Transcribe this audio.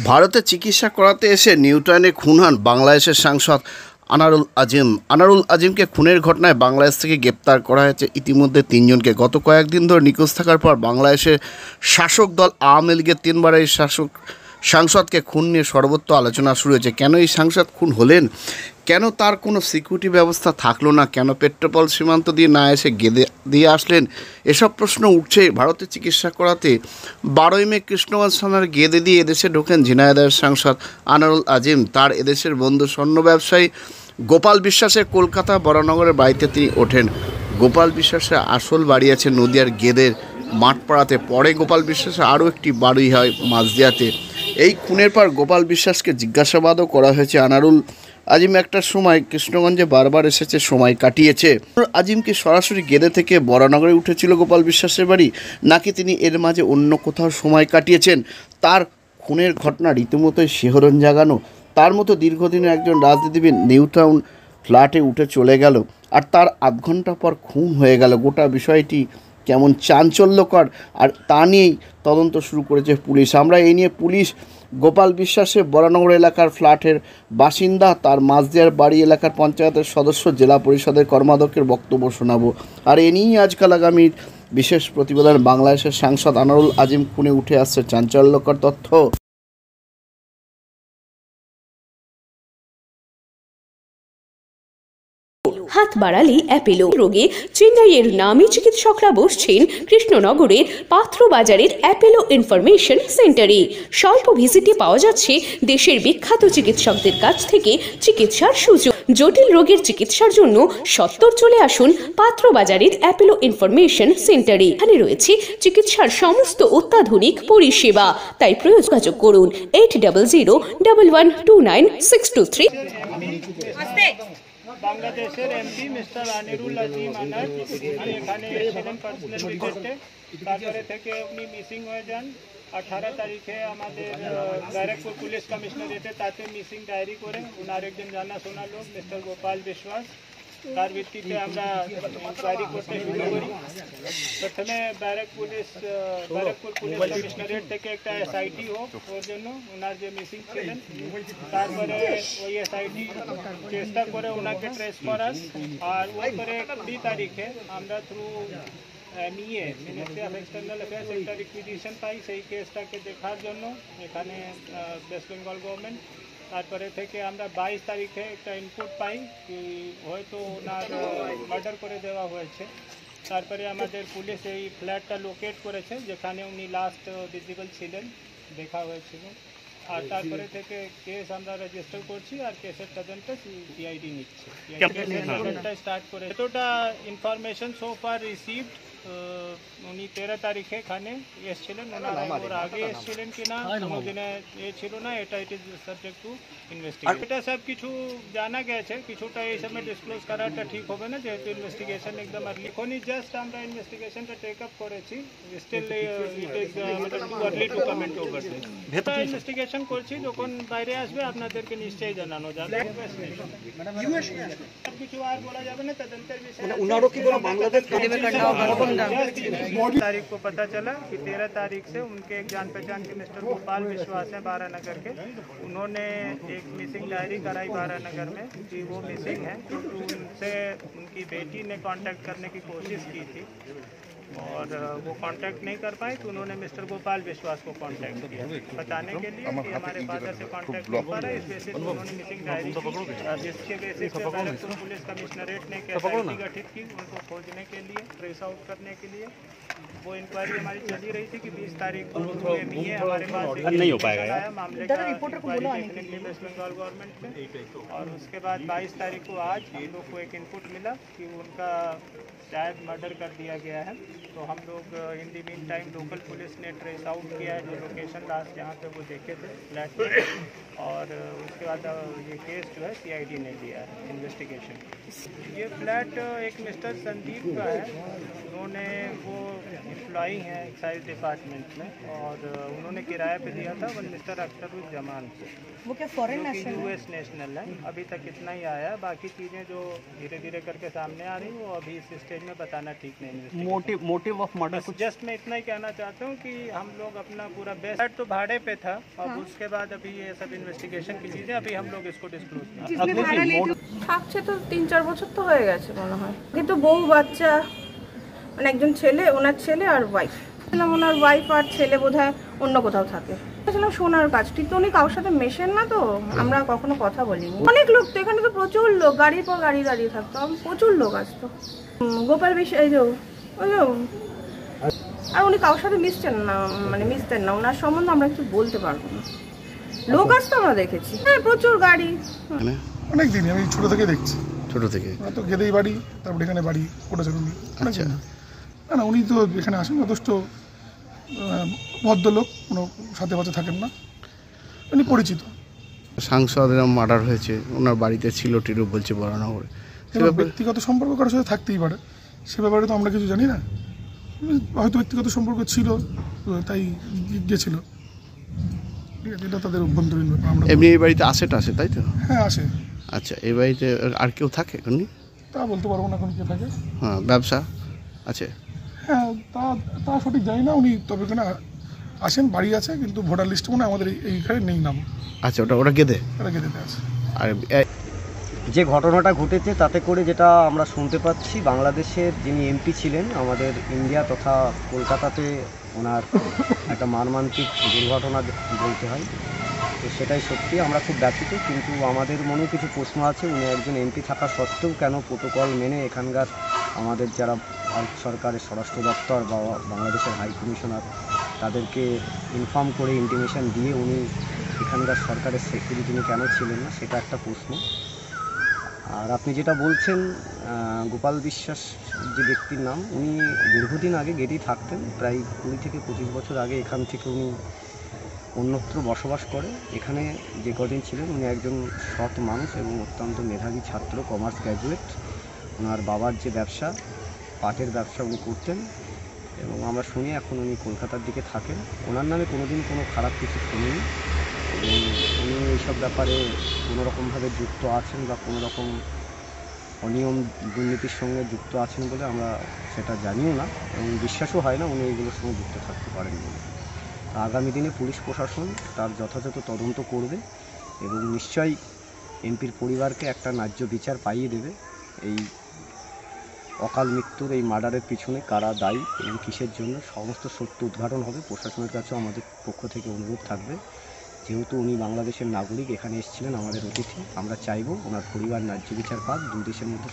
ভারতে চিকিৎসা করাতে এসে নিউটাউনে খুন হন বাংলাদেশের সাংসদ আনারুল আজিমকে খুনের ঘটনায় বাংলাদেশ থেকে গ্রেপ্তার করা হয়েছে ইতিমধ্যে তিনজনকে। গত কয়েকদিন ধরে নিখোঁজ থাকার পর বাংলাদেশের শাসক দল আওয়ামী লীগের তিনবারের সাংসদকে খুন নিয়ে সর্বত্র আলোচনা শুরু হয়েছে। কেন এই সাংসদ খুন হলেন, কেন তার কোনো সিকিউরিটি ব্যবস্থা থাকলো না, কেন পেট্রোপল সীমান্ত দিয়ে না এসে গেদে দিয়ে আসলেন, এসব প্রশ্ন উঠছে। ভারতে চিকিৎসা করাতে 12ই মে কৃষ্ণগঞ্জ থানার গেদে দিয়ে এদেশে ঢোকেন ঝিনাইদহের সাংসদ আনারুল আজিম। তার এদেশের বন্ধু স্বর্ণ ব্যবসায়ী গোপাল বিশ্বাসের কলকাতা বরানগরের বাড়িতে তিনি ওঠেন। গোপাল বিশ্বাসের আসল বাড়ি আছে নদিয়ার গেদের মাঠপাড়াতে। পরে গোপাল বিশ্বাসের আরও একটি বাড়ি হয় মাঝদিয়াতে। এই খুনের পর গোপাল বিশ্বাসকে জিজ্ঞাসাবাদও করা হয়েছে। আনারুল আজিম একটা সময় কৃষ্ণগঞ্জে বারবার এসেছে, সময় কাটিয়েছে। আজিমকে সরাসরি গেদে থেকে বরানগরে উঠেছিল গোপাল বিশ্বাসের বাড়ি, নাকি তিনি এর মাঝে অন্য কোথাও সময় কাটিয়েছেন? তার খুনের ঘটনা রীতিমতোই শিহরণ জাগানো। তার মতো দীর্ঘদিনের একজন রাজনীতিবিদ নিউটাউন ফ্ল্যাটে উঠে চলে গেল, আর তার আধ ঘন্টা পর খুন হয়ে গেল। গোটা বিষয়টি কেমন চাঞ্চল্যকর, আর তা নিয়েই তদন্ত শুরু করেছে পুলিশ। আমরা এই নিয়ে পুলিশ গোপাল বিশ্বাসের বরানগর এলাকার ফ্ল্যাটের বাসিন্দা, তার মাঝদিয়ার বাড়ি এলাকার পঞ্চায়েতের সদস্য, জেলা পরিষদের কর্মাধ্যক্ষের বক্তব্য শোনাবো। আর এ নিয়েই আজকাল আগামীর বিশেষ প্রতিবেদন। বাংলাদেশের সাংসদ আনারুল আজিম খুনে উঠে আসছে চাঞ্চল্যকর তথ্য। হাত বাড়ালি অ্যাপেলো রোগে চেন্নাইয়ের নামী চিকিৎসকরা বসছেন কৃষ্ণনগরের পাত্রবাজারের অ্যাপেলো ইনফরমেশন সেন্টারে। স্বল্প ভিজিটে পাওয়া যাচ্ছে দেশের বিখ্যাত চিকিৎসকদের কাছ থেকে চিকিৎসার সুযোগ। জটিল রোগের চিকিৎসার জন্য সত্বর চলে আসুন পাত্রবাজারের অ্যাপেলো ইনফরমেশন সেন্টারে। এখানে রয়েছে চিকিৎসার সমস্ত অত্যাধুনিক পরিষেবা। তাই যোগাযোগ করুন 8001129623। বাংলাদেশের এমপি মিস্টার আনিরুল আজিম আনার এখানে এসেছিলেন পার্সোনাল ভিজিটে। তারপরে থেকে উনি মিসিং হয়ে যান। 18 তারিখে আমাদের ব্যারাকপুর পুলিশ কমিশনারেটে তাতে মিসিং ডায়েরি করে ওনার একজন জানাশোনা লোক মিস্টার গোপাল বিশ্বাস, তার ভিত্তিতে আমরা ইনকোয়ারি করতে শুরু করি। প্রথমে ব্যারাকপুর পুলিশ কমিশনারেট থেকে একটা এসআইটি হোক ওর জন্য ওনার যে মিসিং ছিলেন। তারপরে ওই এসআইটি চেষ্টা করে ওনাকে ট্রেস করার, আর ওই করে 20 তারিখে আমরা থ্রু নিয়ে মিনিস্ট্রি অফ এক্সটার্নাল অ্যাফেয়ার্স একটা রিকুইজিশন পাই সেই কেসটাকে দেখার জন্য এখানে ওয়েস্ট বেঙ্গল গভর্নমেন্ট। তারপরে থেকে আমরা 22 তারিখে একটা ইনপুট পাই কি হয়তো ওনার মার্ডার করে দেওয়া হয়েছে। তারপরে আমাদের পুলিশ এই ফ্ল্যাটটা লোকেট করেছে যেখানে উনি লাস্ট ভিজিবল ছিলেন, দেখা হয়েছিল। আর তারপরে থেকে কেস আমরা রেজিস্টার করছি আর কেসের তদন্ত সিআইডি নিচ্ছে। তদন্তটা স্টার্ট করে এতটা ইনফরমেশন সো ফার রিসিভড। উনি 13 তারিখে এখানে এসেছিলেন, ওনার আগে এসেছিলেন কিনা কোনো দিনে এ ছিল না, এটা it is subject to investigation. এটা সব কিছু জানা গেছে, কিছুটা এই সময় ডিসক্লোজ করাটা ঠিক হবে না যেহেতু ইনভেস্টিগেশন একদম এখনই জাস্ট আমরা ইনভেস্টিগেশনটা টেক আপ করেছি। Still it is too early to comment over this. ভেতরে ইনভেস্টিগেশন করছি, যখন বাইরে আসবে আপনাদেরকে নিশ্চয়ই জানানো যাবে। সব কিছু আর বলা যাবে না তদন্তের বিষয়ে। উনারও কি কোনো বাংলাদেশ तारीख को पता चला कि 13 तारीख से उनके एक जान पहचान के मिस्टर गोपाल विश्वास हैं 12 नगर के, उन्होंने एक मिसिंग डायरी कराई 12 नगर में कि वो मिसिंग है। उनसे उनकी बेटी ने कांटेक्ट करने की कोशिश की थी और वो कांटेक्ट नहीं कर पाए, तो उन्होंने मिस्टर गोपाल विश्वास को कांटेक्ट किया बताने के लिए कि हमारे फादर से कांटेक्ट नहीं कर रहा है। इस बेसिस पर उन्होंने मिसिंग डायरी की, जिसके बेसिस पे बैरकपुर पुलिस कमिश्नरेट ने एक एसआईटी गठित की उनको खोजने के लिए, ट्रेस आउट करने के लिए। वो इंक्वायरी हमारी चली रही थी कि 20 तारीख को हमारे पास नहीं हो पाएगा मामले का इंक्वायरी देखने के लिए वेस्ट बंगाल गवर्नमेंट में। और उसके बाद 22 तारीख को आज हम लोग को एक इनपुट मिला कि उनका शायद मर्डर कर दिया गया है। तो हम लोग इन दी मीन टाइम लोकल पुलिस ने ट्रेस आउट किया है जो लोकेशन लास्ट जहाँ पे वो देखे थे फ्लैट में, और उसके बाद ये केस जो है सीआईडी ने लिया है इन्वेस्टिगेशन। ये फ्लैट एक मिस्टर संदीप का है, उन्होंने वो एम्प्लॉई हैं एक्साइज डिपार्टमेंट में, और उन्होंने किराए पे दिया था वन मिस्टर अख्तरुज्जमान को। वो क्या फॉरेन नेशनल यूएस नेशनल है। अभी तक इतना ही आया है, बाकी चीज़ें जो धीरे धीरे करके सामने आ रही वो अभी इस स्टेज साइड में बताना ठीक नहीं। मोटिव ऑफ मर्डर कुछ जस्ट मैं इतना ही कहना चाहता हूँ कि हम लोग अपना पूरा बेस्ट तो भाड़े पे था, और उसके बाद अभी ये सब इन्वेस्टिगेशन की चीजें अभी हम लोग इसको डिस्क्लोज থাকছে তো 3-4 বছর তো হয়ে গেছে মনে হয়, কিন্তু বউ বাচ্চা মানে একজন ছেলে, ওনার ছেলে আর ওয়াইফ, ওনার ওয়াইফ আর ছেলে বোধহয় অন্য কোথাও থাকে। শোনার কাজ ঠিক তো, উনি কারোর সাথে মেশেন না, তো আমরা কখনো কথা বলিনি। অনেক লোক তো এখানে, তো প্রচুর লোক, গাড়ির পর গাড়ি দাঁড়িয়ে থাকতো, প্রচুর লোক আসতো। গোপাল বিশ্বাস, এই যে আর উনি কারোর সাথে মিশতেন না, মানে মিশতেন না, ওনার সম্বন্ধে আমরা কিছু বলতে পারবো না। লোক আসতো আমরা দেখেছি, হ্যাঁ প্রচুর গাড়ি। অনেক দিনই আমি ছোট থেকে দেখছি, ছোট থেকে তো গেদেই বাড়ি, তারপরে এখানে বাড়ি করেছেন উনি। আচ্ছা, না উনি তো এখানে আসেন, যথেষ্ট ভদ্রলোক, কোনো সাথে পাশে থাকেন না, উনি পরিচিত। সাংসদের মার্ডার হয়েছে, ওনার বাড়িতে ছিল টিরু বলছে বরানগরে, এবার ব্যক্তিগত সম্পর্ক কারোর সাথে থাকতেই পারে, সে ব্যাপারে তো আমরা কিছু জানি না। হয়তো ব্যক্তিগত সম্পর্ক ছিল, তাই গিয়েছিল, ঠিক আছে, এটা তাদের অভ্যন্তরীণ ব্যাপার। আমরা এমনি এই বাড়িতে আসে টাসে, তাই তো? হ্যাঁ আসে। আচ্ছা, এই বাড়িতে আর কেউ থাকে এখনই? তা বলতে পারবো না এখন কে থাকে। হ্যাঁ, ব্যবসা আছে? হ্যাঁ, তা সঠিক জানি না। উনি তবে এখানে আসেন, বাড়ি আছে, কিন্তু ভোটার লিস্টে মনে হয় আমাদের এইখানে নেই নাম। আচ্ছা, ওটা গেদে? এটা গেদেতে আছে। আর যে ঘটনাটা ঘটেছে তাতে করে যেটা আমরা শুনতে পাচ্ছি, বাংলাদেশের যিনি এমপি ছিলেন আমাদের ইন্ডিয়া তথা কলকাতাতে, ওনার একটা মর্মান্তিক দুর্ঘটনা বলতে হয়, তো সেটাই সত্যি। আমরা খুব ব্যথিত, কিন্তু আমাদের মনেও কিছু প্রশ্ন আছে। উনি একজন এমপি থাকা সত্ত্বেও কেন প্রোটোকল মেনে এখানকার আমাদের যারা ভারত সরকারের স্বরাষ্ট্র দপ্তর বা বাংলাদেশের হাই কমিশনার তাদেরকে ইনফর্ম করে ইন্টিমেশন দিয়ে উনি এখানকার সরকারের সিকিউরিটি নিয়ে কেন ছিলেন না, সেটা একটা প্রশ্ন। আর আপনি যেটা বলছেন, গোপাল বিশ্বাস যে ব্যক্তির নাম, উনি দীর্ঘদিন আগে গেটেই থাকতেন, প্রায় 20 থেকে 25 বছর আগে এখান থেকে উনি অন্যত্র বসবাস করে। এখানে যে কদিন ছিলেন উনি একজন সৎ মানুষ এবং অত্যন্ত মেধাবী ছাত্র, কমার্স গ্র্যাজুয়েট। ওনার বাবার যে ব্যবসা, পাটের ব্যবসা উনি করতেন, এবং আমরা শুনি এখন উনি কলকাতার দিকে থাকেন। ওনার নামে কোনোদিন কোনো খারাপ কিছু শুনিনি, এবং উনি এইসব ব্যাপারে কোনোরকমভাবে যুক্ত আছেন বা কোনো রকম অনিয়ম দুর্নীতির সঙ্গে যুক্ত আছেন বলে আমরা সেটা জানিও না, এবং বিশ্বাসও হয় না উনি এইগুলোর সঙ্গে যুক্ত থাকতে পারেন বলে। আগামী দিনে পুলিশ প্রশাসন তার যথাযথ তদন্ত করবে, এবং নিশ্চয়ই এমপির পরিবারকে একটা ন্যায্য বিচার পাইয়ে দেবে। এই অকাল মৃত্যুর, এই মার্ডারের পিছনে কারা দায়ী এবং কিসের জন্য, সমস্ত সত্য উদ্ঘাটন হবে। প্রশাসনের কাছেও আমাদের পক্ষ থেকে অনুরোধ থাকবে, যেহেতু উনি বাংলাদেশের নাগরিক, এখানে এসেছিলেন আমাদের অতিথি, আমরা চাইব ওনার পরিবার ন্যায্য বিচার পাক। দুই দেশের মধ্যে